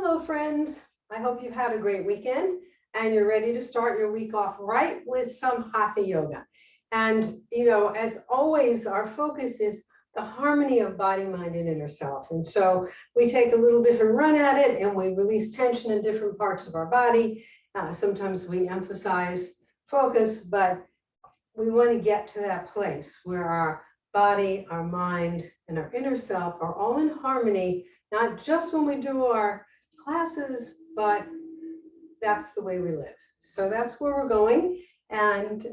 Hello, friends. I hope you've had a great weekend and you're ready to start your week off right with some Hatha Yoga. And, as always, our focus is the harmony of body, mind, and inner self. And so we take a little different run at it and we release tension in different parts of our body. Sometimes we emphasize focus, but we want to get to that place where our body, our mind, and our inner self are all in harmony, not just when we do our classes, but that's the way we live. So that's where we're going. And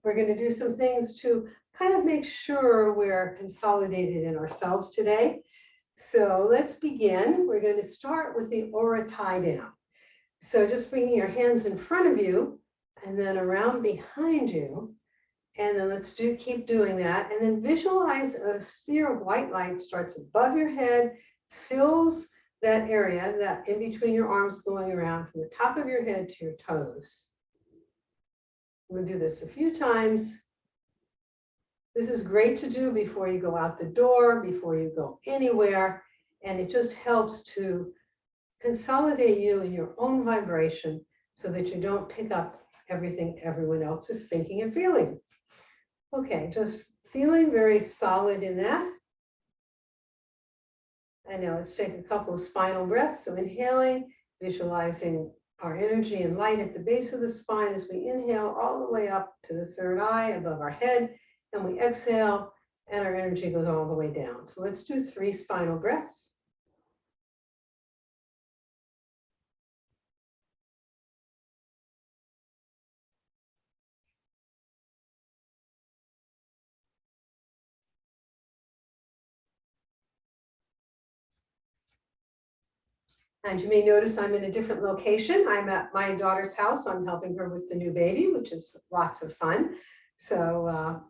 we're going to do some things to kind of make sure we're consolidated in ourselves today. So let's begin. We're going to start with the aura tie down. So just bringing your hands in front of you and then around behind you. And then let's keep doing that. And then visualize a sphere of white light starts above your head, fills that area that in between your arms going around from the top of your head to your toes. We'll do this a few times. This is great to do before you go out the door, before you go anywhere. And it just helps to consolidate you in your own vibration so that you don't pick up everything everyone else is thinking and feeling. Okay, just feeling very solid in that. And now let's take a couple of spinal breaths. So inhaling, visualizing our energy and light at the base of the spine as we inhale all the way up to the third eye above our head. And we exhale and our energy goes all the way down. So let's do 3 spinal breaths. And you may notice I'm in a different location. I'm at my daughter's house. I'm helping her with the new baby, which is lots of fun. So,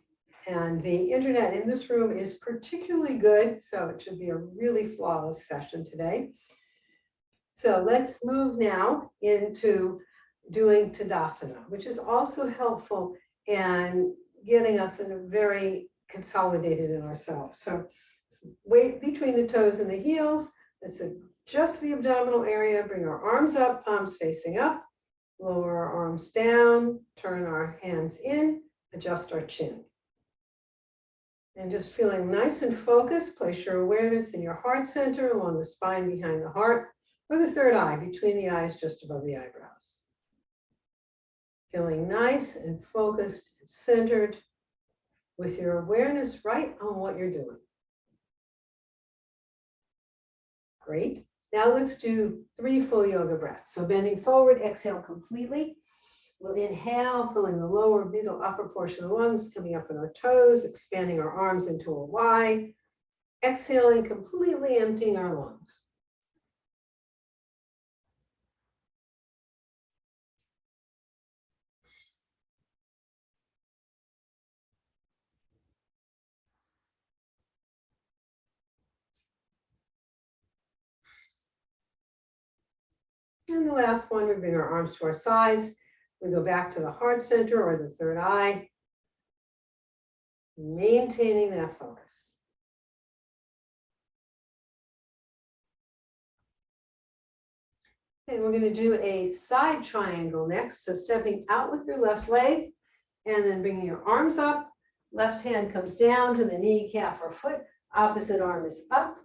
and the internet in this room is particularly good. So it should be a really flawless session today. So let's move now into doing Tadasana, which is also helpful in getting us in a very consolidated in ourselves. So weight between the toes and the heels. Let's just the abdominal area, bring our arms up, palms facing up, lower our arms down, turn our hands in, adjust our chin. And just feeling nice and focused, place your awareness in your heart center along the spine behind the heart, or the third eye, between the eyes, just above the eyebrows. Feeling nice and focused and centered with your awareness right on what you're doing. Great. Now let's do 3 full yoga breaths. So bending forward, exhale completely. We'll inhale, filling the lower, middle, upper portion of the lungs, coming up on our toes, expanding our arms into a Y. Exhaling, completely emptying our lungs. And the last one, we bring our arms to our sides. We go back to the heart center or the third eye, maintaining that focus. And we're going to do a side triangle next. So stepping out with your left leg and then bringing your arms up. Left hand comes down to the knee, calf, or foot. Opposite arm is up.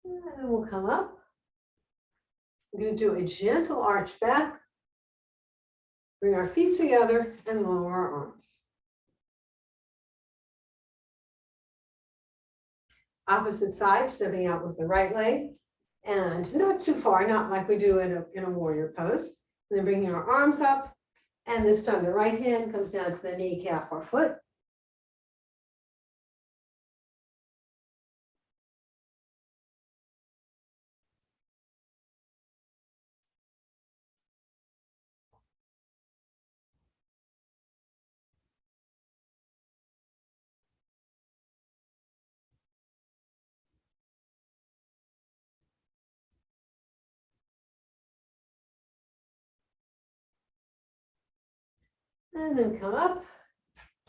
And then we'll come up. We're going to do a gentle arch back. Bring our feet together and lower our arms. Opposite side, stepping out with the right leg. And not too far, not like we do in a warrior pose. And then bringing our arms up. And this time the right hand comes down to the knee, calf, or foot. And then come up,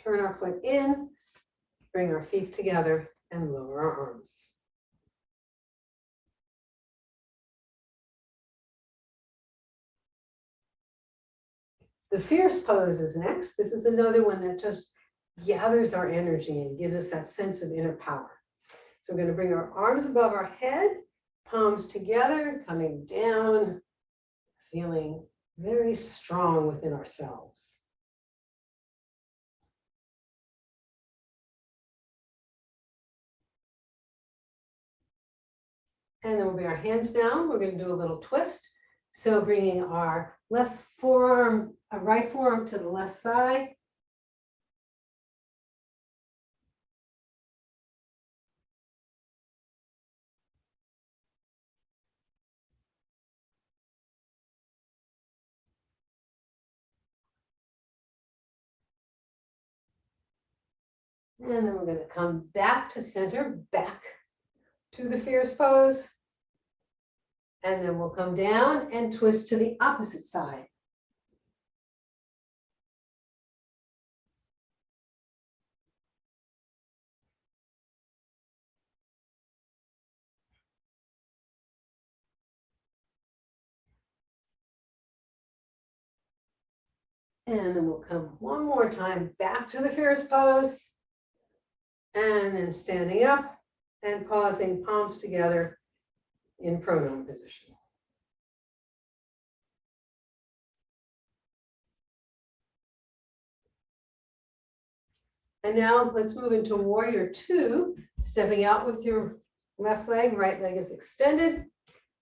turn our foot in, bring our feet together and lower our arms. The fierce pose is next. This is another one that just gathers our energy and gives us that sense of inner power. So we're going to bring our arms above our head, palms together, coming down, feeling very strong within ourselves. And then we'll bring our hands down. We're going to do a little twist. So bringing our left forearm, our right forearm to the left thigh. And then we're going to come back to center, back to the fierce pose. And then we'll come down and twist to the opposite side. And then we'll come one more time back to the fierce pose. And then standing up and pausing, palms together in pronon position. And now let's move into warrior two, stepping out with your left leg, right leg is extended,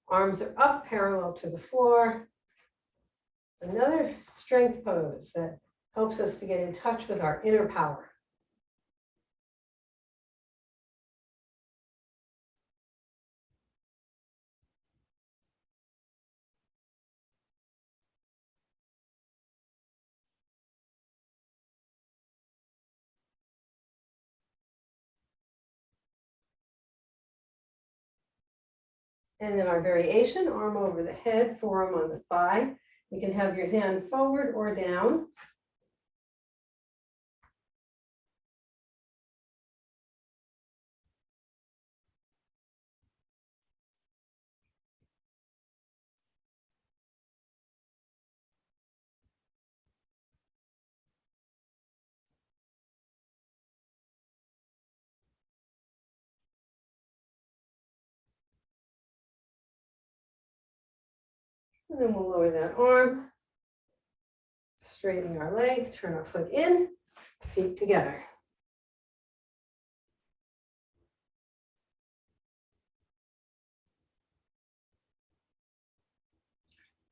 arms are up parallel to the floor. Another strength pose that helps us to get in touch with our inner power. And then our variation, arm over the head, forearm on the thigh. You can have your hand forward or down. And then we'll lower that arm, straighten our leg, turn our foot in, feet together.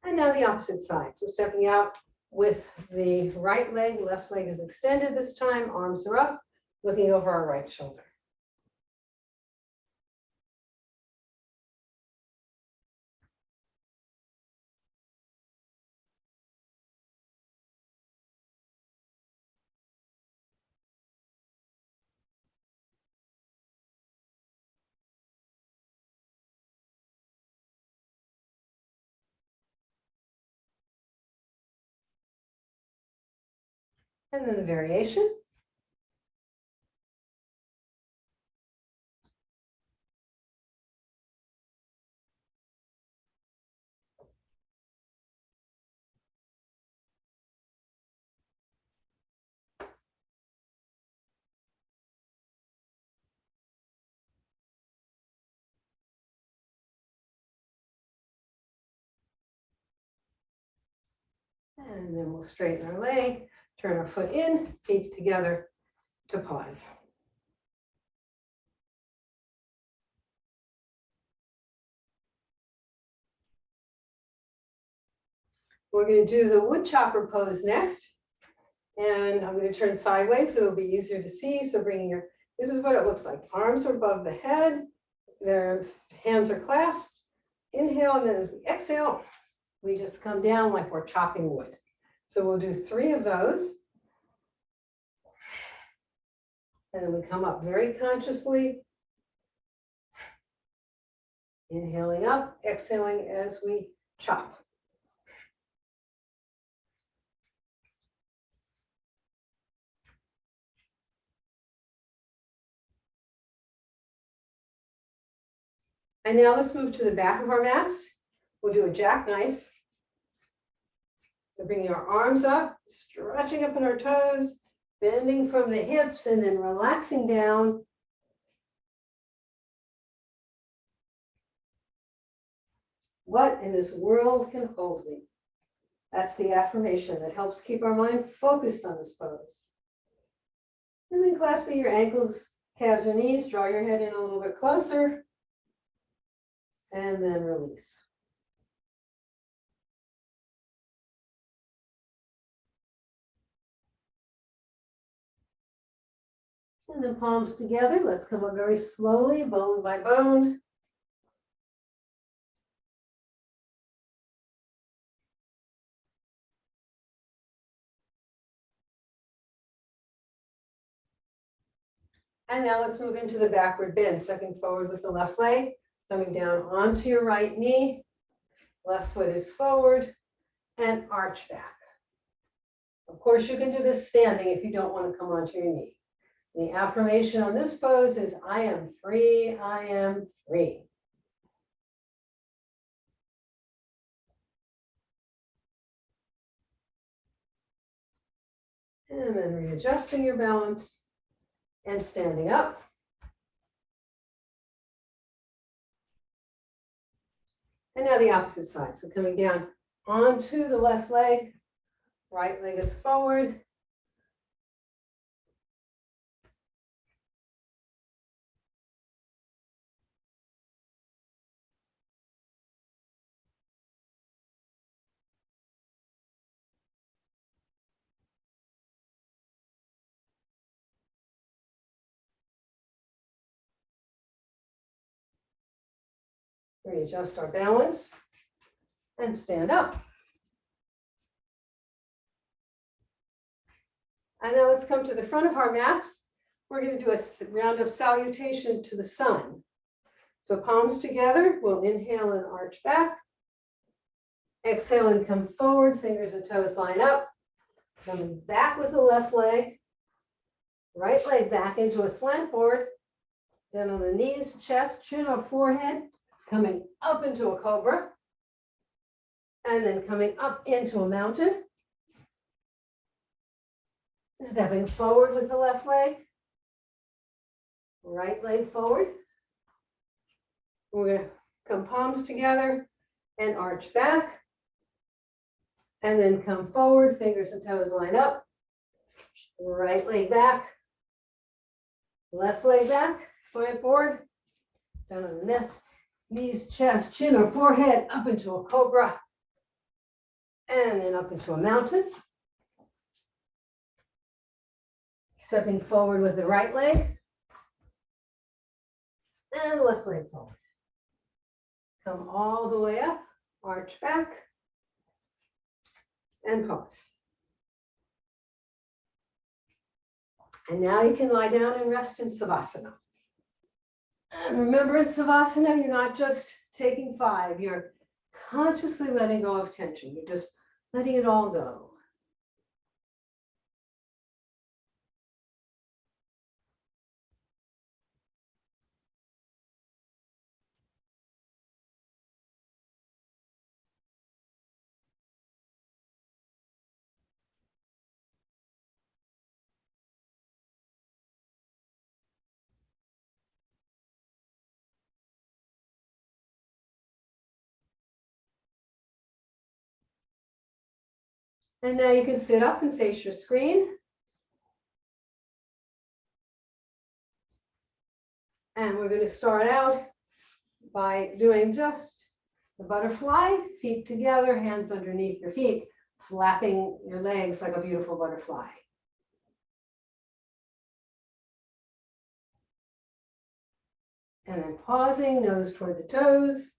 And now the opposite side. So stepping out with the right leg, left leg is extended this time, arms are up, looking over our right shoulder. And then the variation. And then we'll straighten our leg, turn our foot in, feet together to pause. We're going to do the wood chopper pose next. And I'm going to turn sideways so it'll be easier to see. So bringing your, this is what it looks like. Arms are above the head, their hands are clasped. Inhale, and then as we exhale, we just come down like we're chopping wood. So we'll do 3 of those. And then we come up very consciously. Inhaling up, exhaling as we chop. And now let's move to the back of our mats. We'll do a jackknife. So bringing our arms up, stretching up in our toes, bending from the hips, and then relaxing down. What in this world can hold me? That's the affirmation that helps keep our mind focused on this pose. And then clasping your ankles, calves, or knees, draw your head in a little bit closer, and then release. And then palms together. Let's come up very slowly, bone by bone. And now let's move into the backward bend, stepping forward with the left leg, coming down onto your right knee. Left foot is forward and arch back. Of course, you can do this standing if you don't want to come onto your knee. The affirmation on this pose is, I am free, I am free. And then readjusting your balance and standing up. And now the opposite side. So coming down onto the left leg, right leg is forward. Readjust our balance and stand up. And now let's come to the front of our mats. We're going to do a round of salutation to the sun. So palms together, we'll inhale and arch back. Exhale and come forward, fingers and toes line up. Coming back with the left leg. Right leg back into a slant board. Down on the knees, chest, chin, or forehead. Coming up into a cobra. And then coming up into a mountain. Stepping forward with the left leg. Right leg forward. We're going to come palms together and arch back. And then come forward, fingers and toes line up. Right leg back. Left leg back, slant board. Down on the knees, chest, chin, or forehead, up into a cobra. And then up into a mountain. Stepping forward with the right leg. And left leg forward. Come all the way up, arch back, and pause. And now you can lie down and rest in Savasana. And remember, in Savasana, you're not just taking 5, you're consciously letting go of tension. You're just letting it all go. And now you can sit up and face your screen. And we're going to start out by doing just the butterfly, feet together, hands underneath your feet, flapping your legs like a beautiful butterfly. And then pausing, nose toward the toes.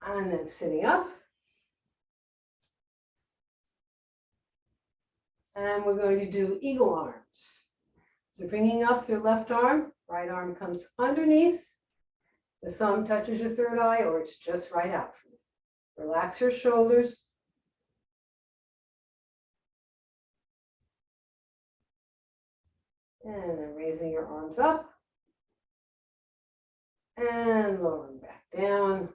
And then sitting up. And we're going to do eagle arms. So bringing up your left arm, right arm comes underneath. The thumb touches your third eye, or it's just right out from you. Relax your shoulders. And then raising your arms up. And lowering back down.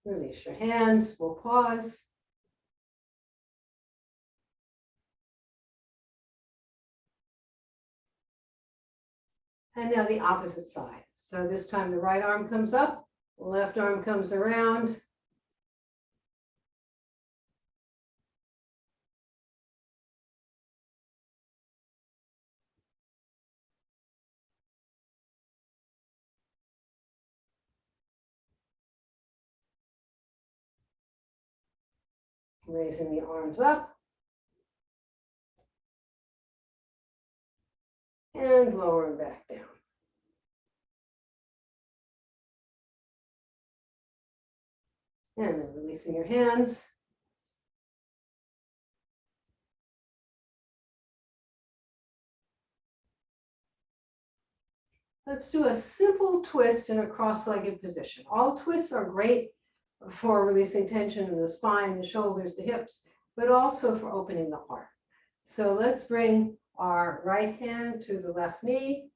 Release your hands. We'll pause. And now the opposite side. So this time the right arm comes up, the left arm comes around. Raising the arms up. And lowering back down. And then releasing your hands. Let's do a simple twist in a cross-legged position. All twists are great for releasing tension in the spine, the shoulders, the hips, but also for opening the heart. So let's bring our right hand to the left knee.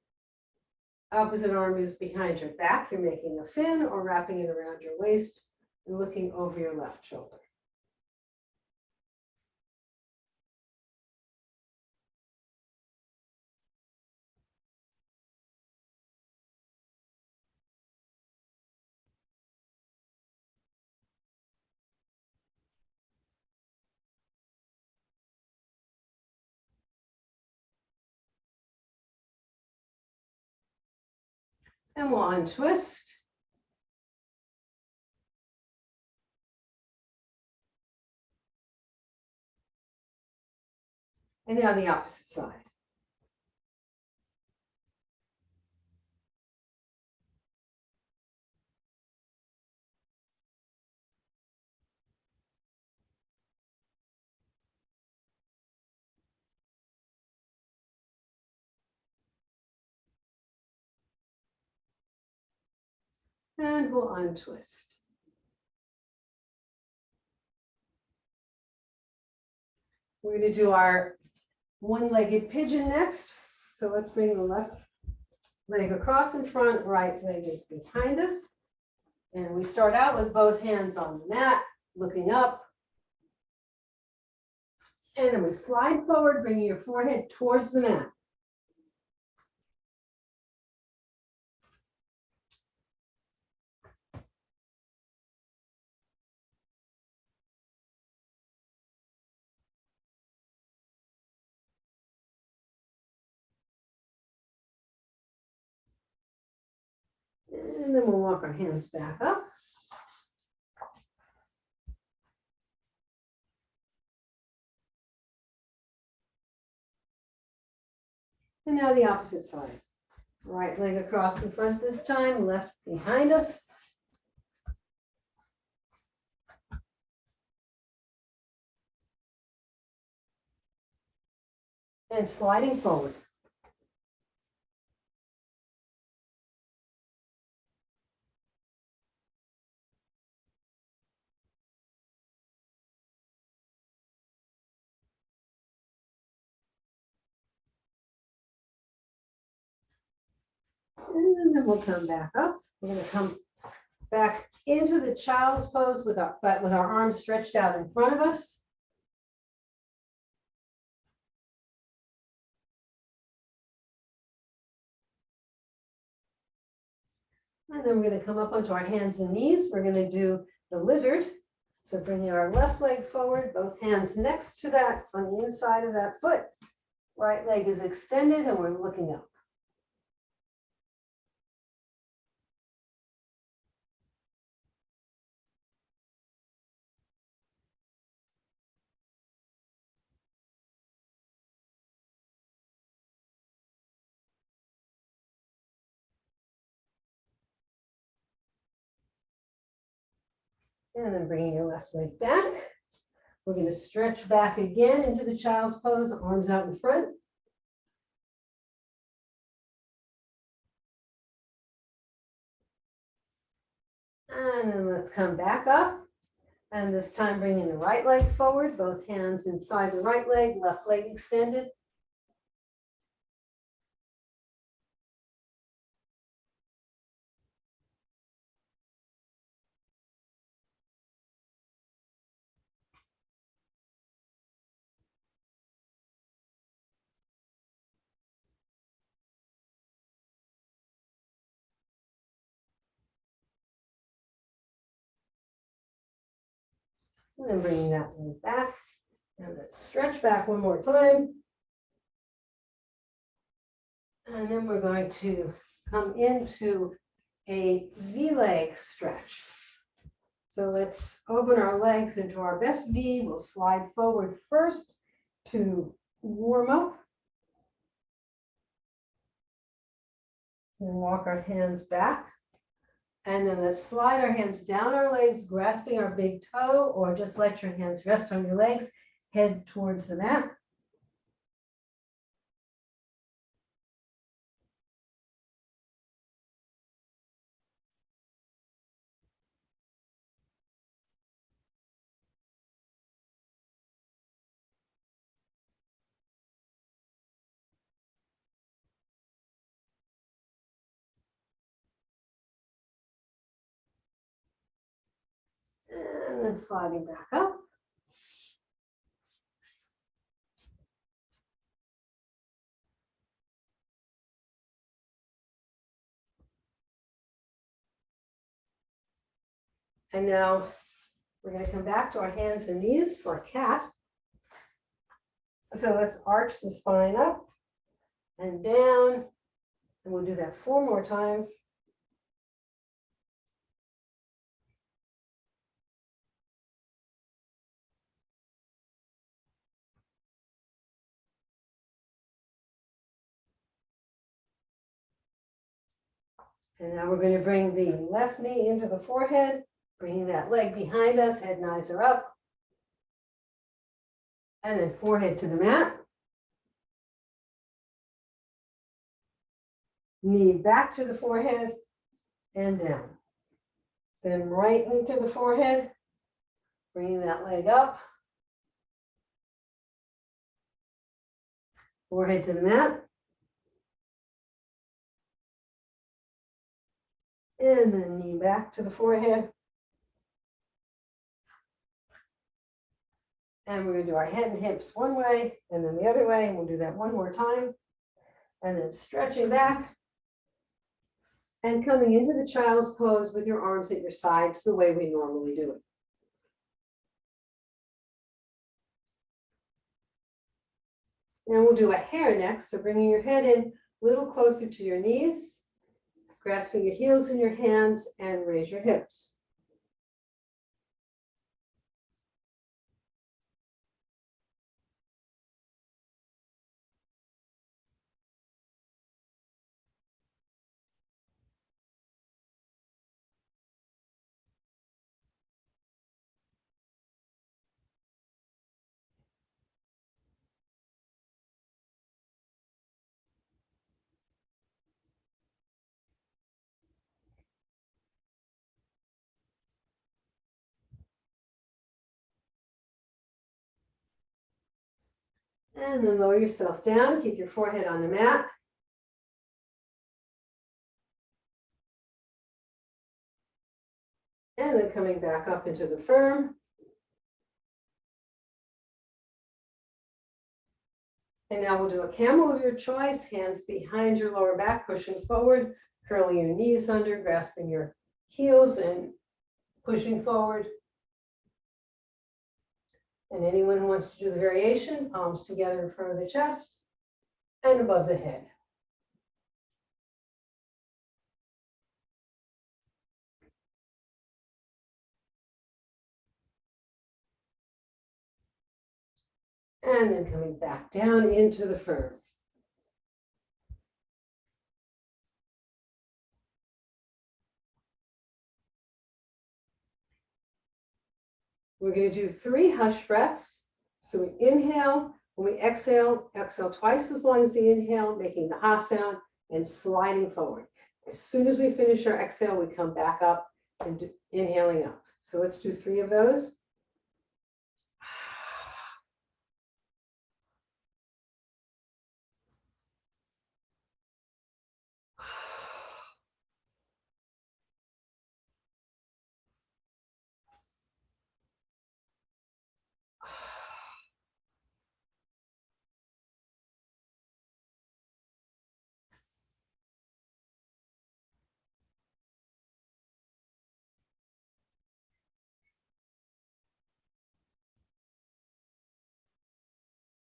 Opposite arm is behind your back. You're making a fin or wrapping it around your waist and looking over your left shoulder. And we'll untwist. And now the opposite side. And we'll untwist. We're going to do our one-legged pigeon next. So let's bring the left leg across in front, right leg is behind us. And we start out with both hands on the mat, looking up. And then we slide forward, bringing your forehead towards the mat. And then we'll walk our hands back up. And now the opposite side. Right leg across in front this time, left behind us. And sliding forward. And then we'll come back up. We're going to come back into the child's pose with our arms stretched out in front of us. And then we're going to come up onto our hands and knees. We're going to do the lizard. So bringing our left leg forward, both hands next to that on the inside of that foot. Right leg is extended and we're looking up. And then bringing your left leg back. We're going to stretch back again into the child's pose, arms out in front. And then let's come back up. And this time bringing the right leg forward, both hands inside the right leg, left leg extended. And then bringing that leg back. And let's stretch back one more time. And then we're going to come into a V-leg stretch. So let's open our legs into our best V. We'll slide forward first to warm up. And walk our hands back. And then let's slide our hands down our legs, grasping our big toe, or just let your hands rest on your legs, head towards the mat. And then sliding back up. And now we're going to come back to our hands and knees for a cat. So let's arch the spine up and down. And we'll do that 4 more times. And now we're going to bring the left knee into the forehead, bringing that leg behind us, head and eyes are up. And then forehead to the mat. Knee back to the forehead and down. Then right into the forehead, bringing that leg up. Forehead to the mat. And then knee back to the forehead. And we're going to do our head and hips one way and then the other way. And we'll do that 1 more time. And then stretching back. And coming into the child's pose with your arms at your sides the way we normally do it. And we'll do a hare next. So bringing your head in a little closer to your knees, grasping your heels in your hands and raise your hips. And then lower yourself down, keep your forehead on the mat. And then coming back up into the firm. And now we'll do a camel of your choice, hands behind your lower back, pushing forward, curling your knees under, grasping your heels and pushing forward. And anyone who wants to do the variation, palms together in front of the chest and above the head. And then coming back down into the firm. We're going to do 3 hush breaths. So we inhale, when we exhale, exhale twice as long as the inhale, making the ha sound and sliding forward. As soon as we finish our exhale, we come back up and inhaling up. So let's do 3 of those.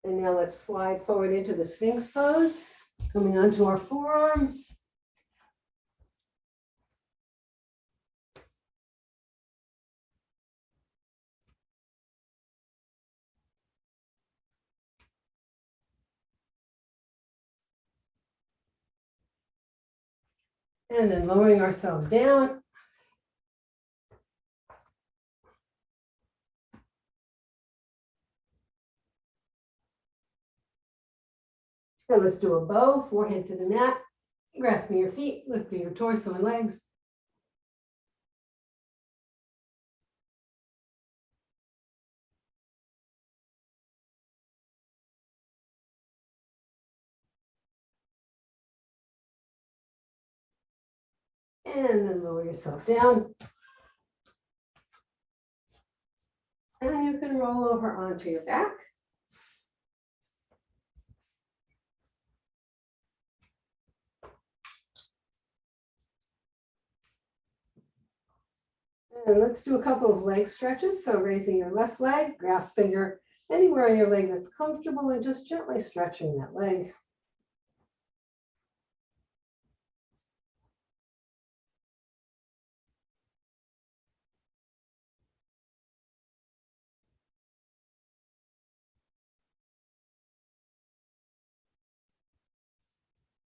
And now let's slide forward into the Sphinx pose, coming onto our forearms. And then lowering ourselves down. And let's do a bow, forehead to the mat, grasping your feet, lifting your torso and legs. And then lower yourself down. And you can roll over onto your back. And let's do a couple of leg stretches. So raising your left leg, grasping your anywhere on your leg that's comfortable, and just gently stretching that leg.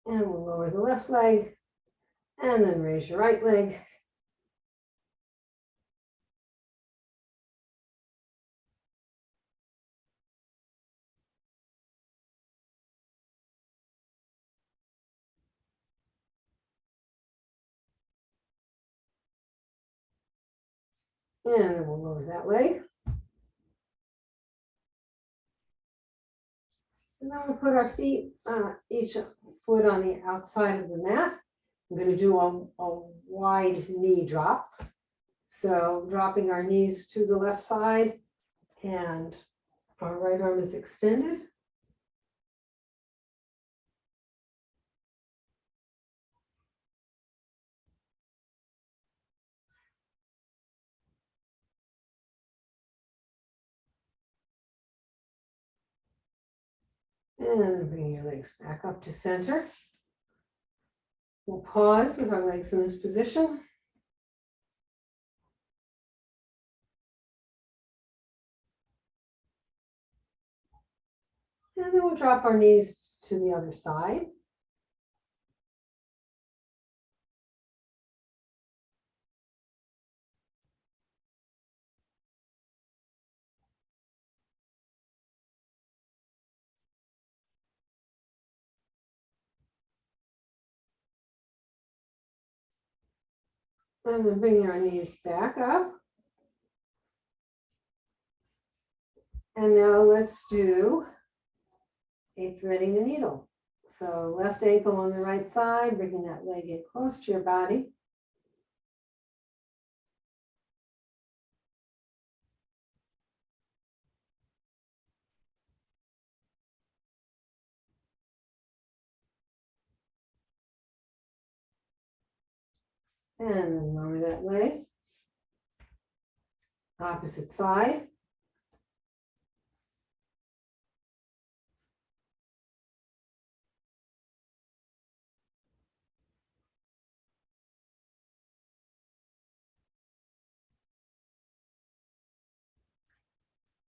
And we'll lower the left leg, and then raise your right leg. And we'll lower that leg. And then we'll put our feet, each foot on the outside of the mat. I'm going to do a wide knee drop. So dropping our knees to the left side, and our right arm is extended. And bring your legs back up to center. We'll pause with our legs in this position. And then we'll drop our knees to the other side. And then bring our knees back up. And now let's do a threading the needle. So left ankle on the right thigh, bringing that leg in close to your body. And then lower that leg. Opposite side.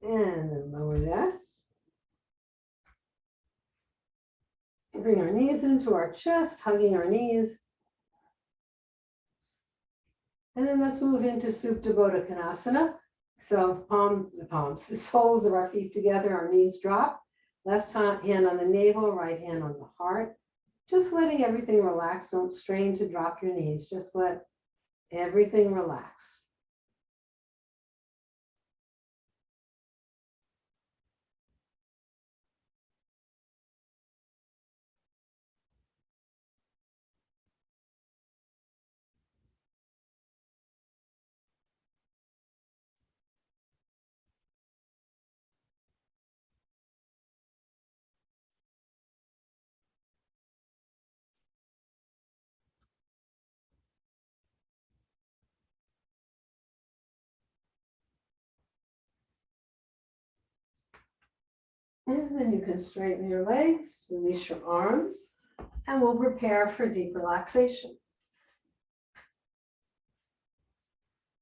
And then lower that. Bring our knees into our chest, hugging our knees. And then let's move into Supta Baddha Konasana. So the soles of our feet together, our knees drop. Left hand on the navel, right hand on the heart. Just letting everything relax. Don't strain to drop your knees. Just let everything relax. And then you can straighten your legs, release your arms, and we'll prepare for deep relaxation.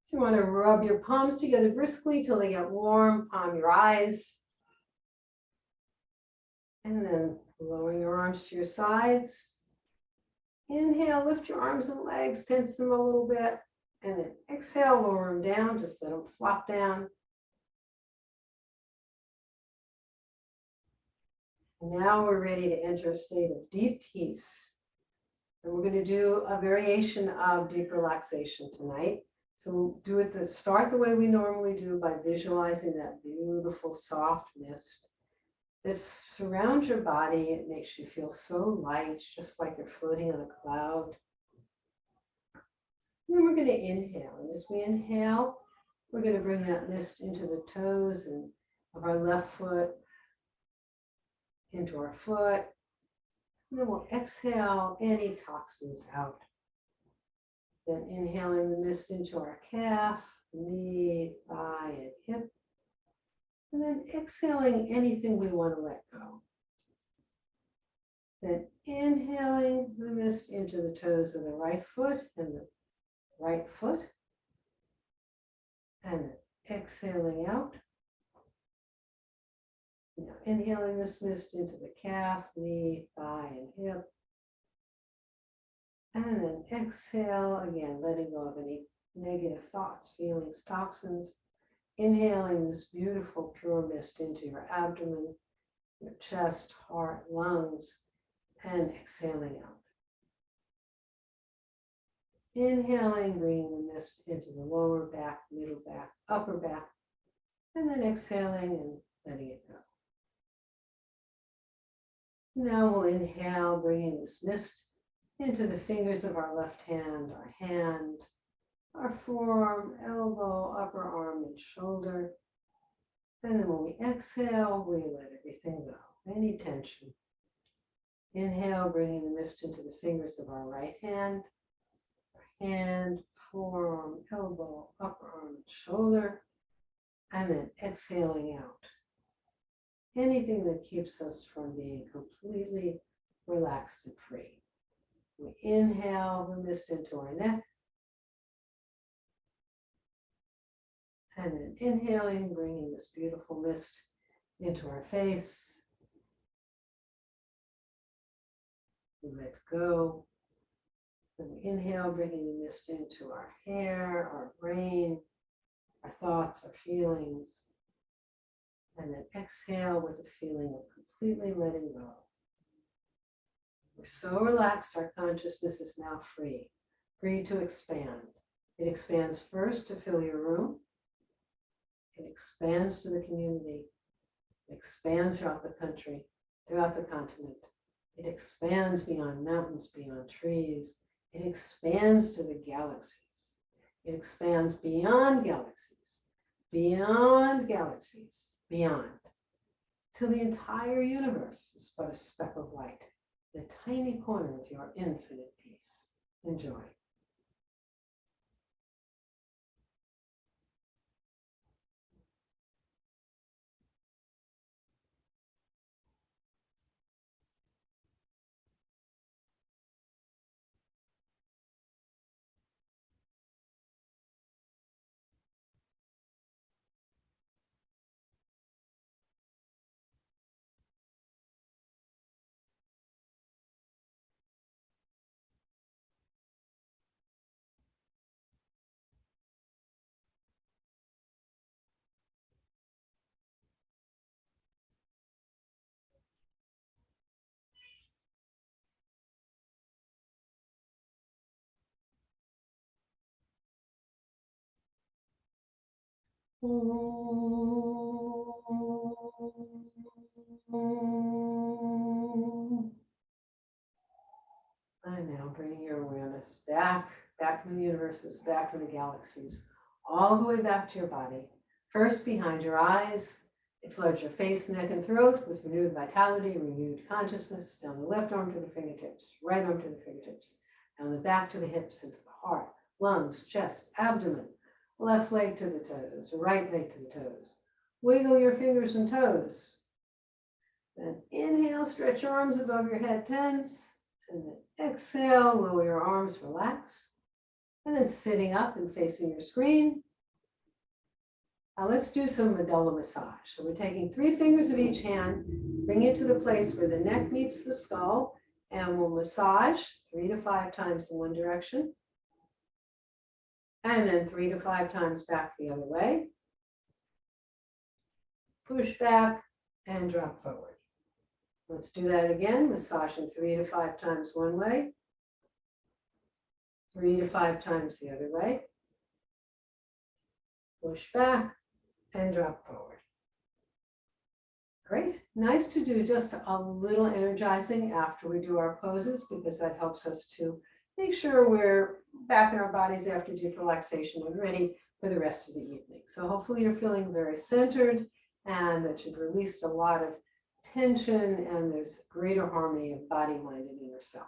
So you want to rub your palms together briskly till they get warm, palm your eyes. And then lower your arms to your sides. Inhale, lift your arms and legs, tense them a little bit. And then exhale, lower them down, just let them flop down. Now we're ready to enter a state of deep peace. And we're going to do a variation of deep relaxation tonight. So we'll do it start the way we normally do by visualizing that beautiful soft mist that surrounds your body. It makes you feel so light, just like you're floating on a cloud. And then we're going to inhale. And as we inhale, we're going to bring that mist into the toes and of our left foot, into our foot. And then we'll exhale any toxins out. Then inhaling the mist into our calf, knee, thigh, and hip. And then exhaling anything we want to let go. Then inhaling the mist into the toes of the right foot and the right foot. And exhaling out. Now inhaling this mist into the calf, knee, thigh, and hip. And then exhale again, letting go of any negative thoughts, feelings, toxins. Inhaling this beautiful pure mist into your abdomen, your chest, heart, lungs, and exhaling out. Inhaling, bringing the mist into the lower back, middle back, upper back, and then exhaling and letting it go. Now we'll inhale, bringing this mist into the fingers of our left hand, our forearm, elbow, upper arm, and shoulder. And then when we exhale, we let everything go, any tension. Inhale, bringing the mist into the fingers of our right hand, forearm, elbow, upper arm, and shoulder. And then exhaling out anything that keeps us from being completely relaxed and free. We inhale the mist into our neck. And then inhaling, bringing this beautiful mist into our face. We let go. Then we inhale, bringing the mist into our hair, our brain, our thoughts, our feelings. And then exhale with a feeling of completely letting go. We're so relaxed, our consciousness is now free to expand. It expands first to fill your room. It expands to the community. It expands throughout the country, throughout the continent. It expands beyond mountains, beyond trees. It expands to the galaxies. It expands beyond galaxies, beyond galaxies, beyond, till the entire universe is but a speck of light, a tiny corner of your infinite peace. Enjoy. And now bringing your awareness back from the universes, back from the galaxies, all the way back to your body. First, behind your eyes, it floods your face, neck, and throat with renewed vitality, renewed consciousness. Down the left arm to the fingertips, right arm to the fingertips, down the back to the hips, into the heart, lungs, chest, abdomen, left leg to the toes, right leg to the toes. Wiggle your fingers and toes. And inhale, stretch your arms above your head, tense. And then exhale, lower your arms, relax. And then sitting up and facing your screen. Now let's do some medulla massage. So we're taking 3 fingers of each hand, bring it to the place where the neck meets the skull, and we'll massage 3 to 5 times in one direction. And then 3 to 5 times back the other way. Push back and drop forward. Let's do that again, massaging 3 to 5 times one way, 3 to 5 times the other way. Push back and drop forward. Great. Nice to do just a little energizing after we do our poses, because that helps us to make sure we're back in our bodies after deep relaxation and ready for the rest of the evening. So hopefully you're feeling very centered and that you've released a lot of tension and there's greater harmony of body, mind, and inner self.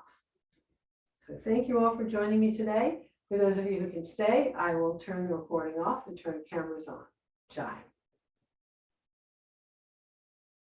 So thank you all for joining me today. For those of you who can stay, I will turn the recording off and turn cameras on. Jai.